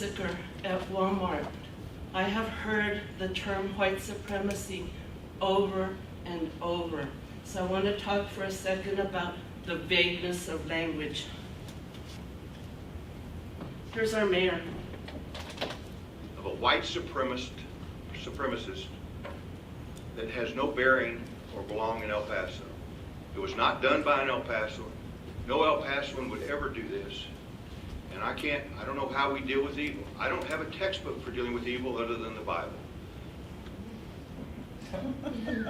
massacre at Walmart, I have heard the term white supremacy over and over. So I want to talk for a second about the vagueness of language. Here's our mayor. Of a white supremacist that has no bearing or belong in El Paso. It was not done by an El Pasoan. No El Pasoan would ever do this. And I don't know how we deal with evil. I don't have a textbook for dealing with evil other than the Bible.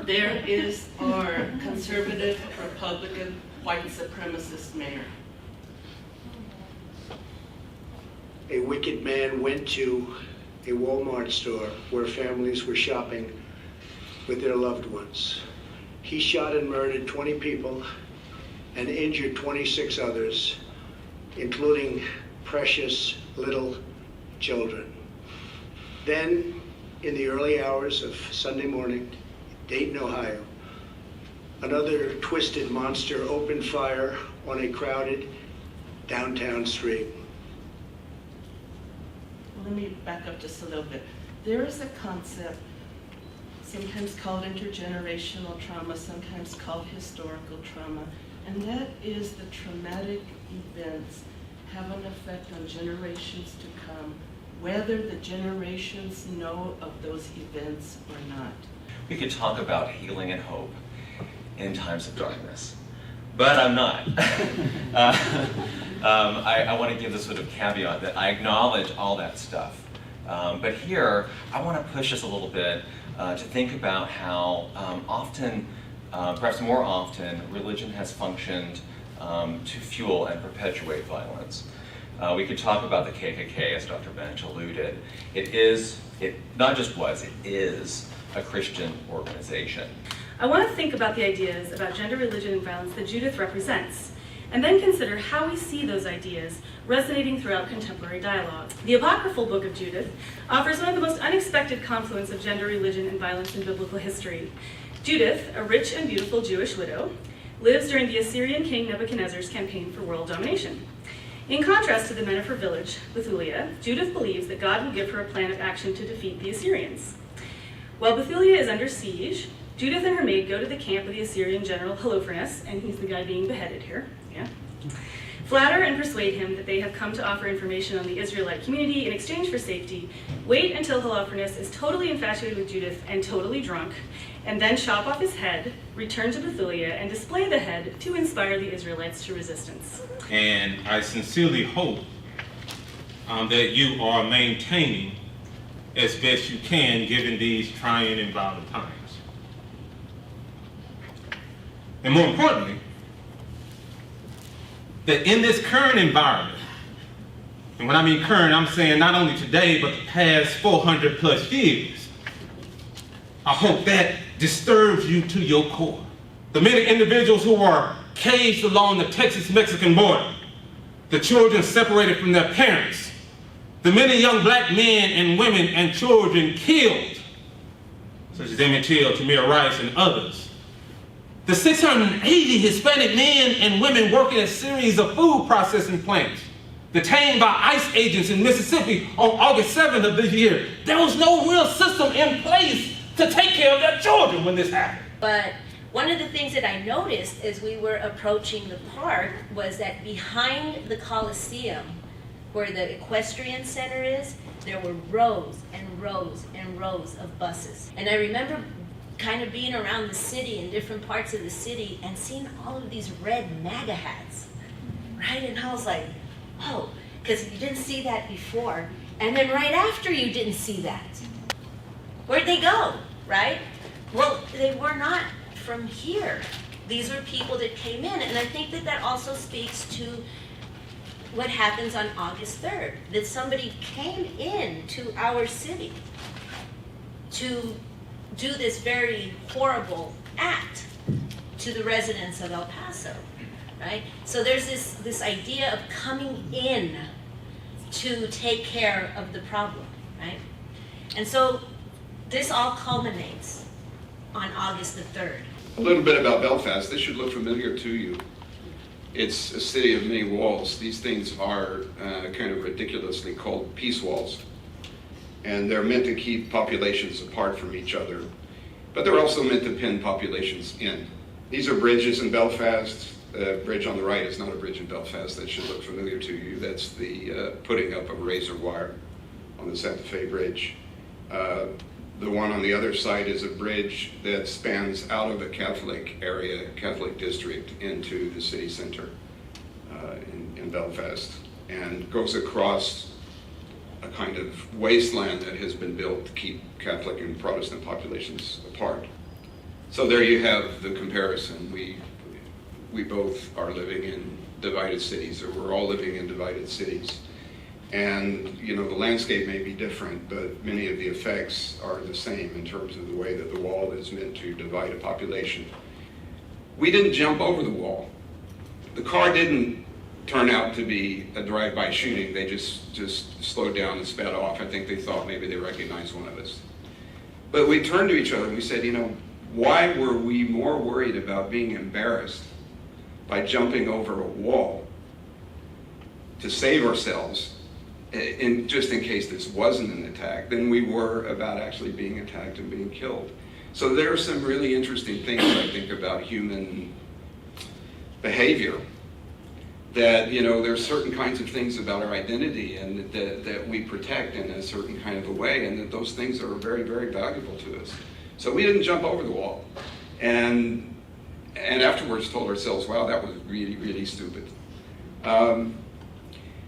There is our conservative, Republican, white supremacist mayor. A wicked man went to a Walmart store where families were shopping with their loved ones. He shot and murdered 20 people and injured 26 others, including precious little children. Then, in the early hours of Sunday morning, Dayton, Ohio, another twisted monster opened fire on a crowded downtown street. Let me back up just a little bit. There is a concept, sometimes called intergenerational trauma, sometimes called historical trauma, and that is the traumatic events have an effect on generations to come, whether the generations know of those events or not. We could talk about healing and hope in times of darkness, but I'm not. I want to give this sort of caveat that I acknowledge all that stuff. But here, I want to push us a little bit to think about how often, perhaps more often, religion has functioned to fuel and perpetuate violence. We could talk about the KKK, as Dr. Bench alluded. It not just was, it is a Christian organization. I want to think about the ideas about gender, religion, and violence that Judith represents, and then consider how we see those ideas resonating throughout contemporary dialogue. The apocryphal book of Judith offers one of the most unexpected confluence of gender, religion, and violence in biblical history. Judith, a rich and beautiful Jewish widow, lives during the Assyrian king Nebuchadnezzar's campaign for world domination. In contrast to the men of her village, Bethulia, Judith believes that God will give her a plan of action to defeat the Assyrians. While Bethulia is under siege, Judith and her maid go to the camp of the Assyrian general Holofernes, and he's the guy being beheaded here, flatter and persuade him that they have come to offer information on the Israelite community in exchange for safety, wait until Holofernes is totally infatuated with Judith and totally drunk, and then chop off his head, return to Bethulia, and display the head to inspire the Israelites to resistance. And I sincerely hope that you are maintaining as best you can given these trying and violent times. And more importantly, that in this current environment, and when I mean current, I'm saying not only today, but the past 400 plus years, I hope that disturbs you to your core. The many individuals who are caged along the Texas-Mexican border, the children separated from their parents, the many young black men and women and children killed, such as Emmett Till, Tamir Rice, and others. The 680 Hispanic men and women working at a series of food processing plants, detained by ICE agents in Mississippi on August 7th of this year. There was no real system in place to take care of their children when this happened. But one of the things that I noticed as we were approaching the park was that behind the Coliseum, where the equestrian center is, there were rows and rows and rows of buses. And I remember kind of being around the city in different parts of the city and seeing all of these red MAGA hats, right? And I was like, oh, because you didn't see that before. And then right after you didn't see that. Where'd they go, right? Well, they were not from here. These were people that came in. And I think that that also speaks to what happens on August 3rd, that somebody came in to our city to do this very horrible act to the residents of El Paso, right? So there's this idea of coming in to take care of the problem, right? And so this all culminates on August the 3rd. A little bit about Belfast. This should look familiar to you. It's a city of many walls. These things are kind of ridiculously called peace walls. And they're meant to keep populations apart from each other. But they're also meant to pin populations in. These are bridges in Belfast. The bridge on the right is not a bridge in Belfast. That should look familiar to you. That's the putting up of razor wire on the Santa Fe Bridge. The one on the other side is a bridge that spans out of a Catholic area, Catholic district, into the city center in Belfast, and goes across a kind of wasteland that has been built to keep Catholic and Protestant populations apart. So there you have the comparison. We both are living in divided cities, or we're all living in divided cities. And, you know, the landscape may be different, but many of the effects are the same in terms of the way that the wall is meant to divide a population. We didn't jump over the wall. The car didn't turn out to be a drive-by shooting. They just slowed down and sped off. I think they thought maybe they recognized one of us. But we turned to each other and we said, you know, why were we more worried about being embarrassed by jumping over a wall to save ourselves, just in case this wasn't an attack, than we were about actually being attacked and being killed? So there are some really interesting things, I think, about human behavior, that, you know, there's certain kinds of things about our identity and that we protect in a certain kind of a way, and that those things are very, very valuable to us. So we didn't jump over the wall. And afterwards told ourselves, wow, that was really, really stupid.